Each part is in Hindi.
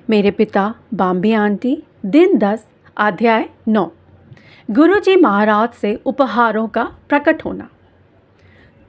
मेरे पिता बाम्बी आंटी, दिन 10, अध्याय 9। गुरुजी महाराज से उपहारों का प्रकट होना।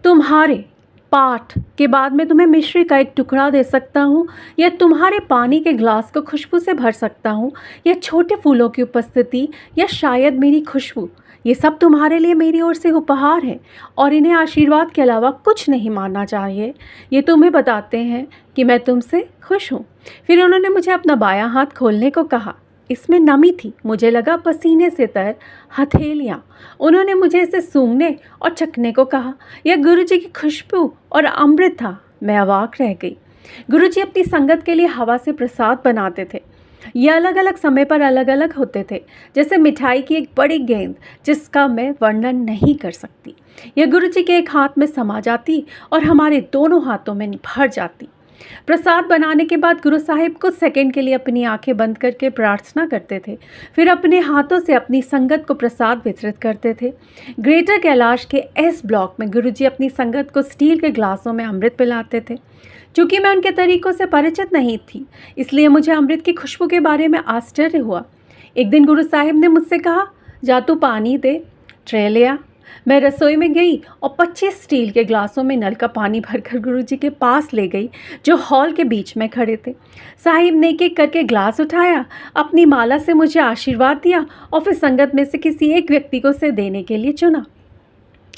तुम्हारे पाठ के बाद मैं तुम्हें मिश्री का एक टुकड़ा दे सकता हूँ, या तुम्हारे पानी के ग्लास को खुशबू से भर सकता हूँ, या छोटे फूलों की उपस्थिति, या शायद मेरी खुशबू। ये सब तुम्हारे लिए मेरी ओर से उपहार है और इन्हें आशीर्वाद के अलावा कुछ नहीं मानना चाहिए। ये तुम्हें बताते हैं कि मैं तुमसे खुश हूँ। फिर उन्होंने मुझे अपना बायां हाथ खोलने को कहा। इसमें नमी थी, मुझे लगा पसीने से तर हथेलियाँ। उन्होंने मुझे इसे सूंघने और चखने को कहा। यह गुरुजी की खुशबू और अमृत था। मैं अवाक रह गई। गुरुजी अपनी संगत के लिए हवा से प्रसाद बनाते थे। ये अलग अलग समय पर अलग अलग होते थे, जैसे मिठाई की एक बड़ी गेंद जिसका मैं वर्णन नहीं कर सकती। यह गुरुजी के एक हाथ में समा जाती और हमारे दोनों हाथों में भर जाती। प्रसाद बनाने के बाद गुरु साहिब कुछ सेकंड के लिए अपनी आंखें बंद करके प्रार्थना करते थे, फिर अपने हाथों से अपनी संगत को प्रसाद वितरित करते थे। ग्रेटर कैलाश के एस ब्लॉक में गुरुजी अपनी संगत को स्टील के ग्लासों में अमृत पिलाते थे। चूँकि मैं उनके तरीक़ों से परिचित नहीं थी, इसलिए मुझे अमृत की खुशबू के बारे में आश्चर्य हुआ। एक दिन गुरु साहिब ने मुझसे कहा, जा तू पानी दे। ट्रे लिया। मैं रसोई में गई और 25 स्टील के ग्लासों में नल का पानी भरकर गुरुजी के पास ले गई, जो हॉल के बीच में खड़े थे। साहिब ने एक एक करके ग्लास उठाया, अपनी माला से मुझे आशीर्वाद दिया और फिर संगत में से किसी एक व्यक्ति को उसे देने के लिए चुना।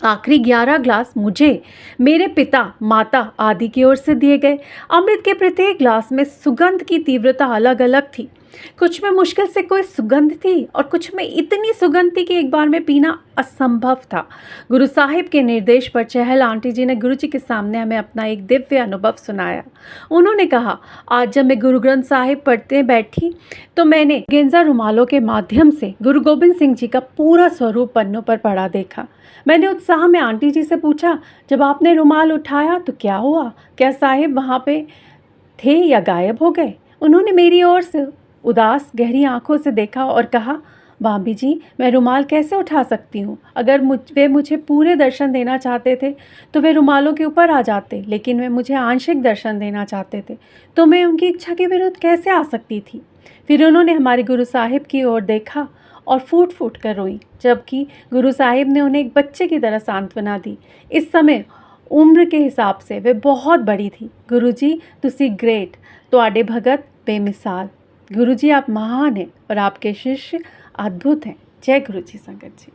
आखिरी 11 ग्लास मुझे, मेरे पिता, माता आदि की ओर से दिए गए। अमृत के प्रत्येक ग्लास में सुगंध की तीव्रता अलग अलग थी। कुछ में मुश्किल से कोई सुगंध थी और कुछ में इतनी सुगंध थी कि एक बार में पीना असंभव था। गुरु साहिब के निर्देश पर चहल आंटी जी ने गुरुजी के सामने हमें अपना एक दिव्य अनुभव सुनाया। उन्होंने कहा, आज जब मैं गुरु ग्रंथ साहिब पढ़ते बैठी तो मैंने गेंजा रुमालों के माध्यम से गुरु गोबिंद सिंह जी का पूरा स्वरूप पन्नों पर पढ़ा देखा। मैंने उत्साह में आंटी जी से पूछा, जब आपने रुमाल उठाया तो क्या हुआ? क्या साहिब वहाँ पे थे या गायब हो गए? उन्होंने मेरी ओर से उदास गहरी आंखों से देखा और कहा, भाभी जी, मैं रुमाल कैसे उठा सकती हूँ? अगर वे मुझे पूरे दर्शन देना चाहते थे तो वे रुमालों के ऊपर आ जाते, लेकिन वे मुझे आंशिक दर्शन देना चाहते थे, तो मैं उनकी इच्छा के विरुद्ध कैसे आ सकती थी? फिर उन्होंने हमारे गुरु साहिब की ओर देखा और फूट फूट कर रोई, जबकि गुरु साहिब ने उन्हें एक बच्चे की तरह सांत्वना दी। इस समय उम्र के हिसाब से वे बहुत बड़ी थी। गुरुजी तुसी ग्रेट, तुहाडे भगत बेमिसाल। गुरुजी आप महान हैं और आपके शिष्य अद्भुत हैं। जय गुरुजी संगत जी।